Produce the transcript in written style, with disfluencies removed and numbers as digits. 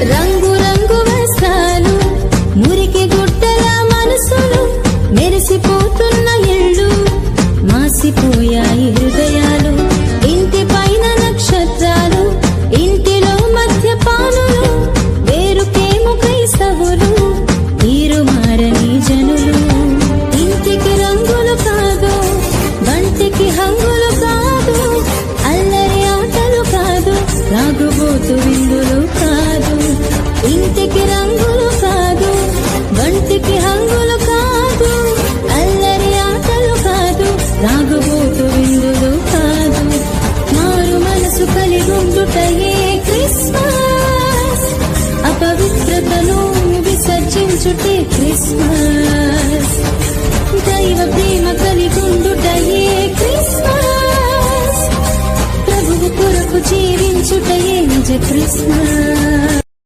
రంగు రంగు వస్త్రాలు, మురికి గుడ్డల మనసులు, మెరిసిపోతున్న ఇళ్ళు, మాసిపోయాయి హృదయాలు. ఇంటి పైన నక్షత్రాలు, ఇంటిలో మద్యపానులు, వేరుకేమో క్రైస్తవులు, తీరు మారని జనులు. ఇంటికి రంగులు కాదు, వంటికి హంగులు కాదు, అల్లరి ఆటలు కాదు, రాగుబోతు విందులు కాదు. ఇంటికి రంగులు కాదు, వంటికి హంగులు కాదు, అల్లరి ఆటలు కాదు, రాగుబోతు విందులు కాదు. మారు మనసు కలిగుండుటయే క్రిస్మస్, అపవిత్రతను విసర్జించుటే క్రిస్మస్. దైవ ప్రేమ కలిగుండుటయే క్రిస్మస్, ప్రభువు కొరకు జీవించుటయే నిజ క్రిస్మస్.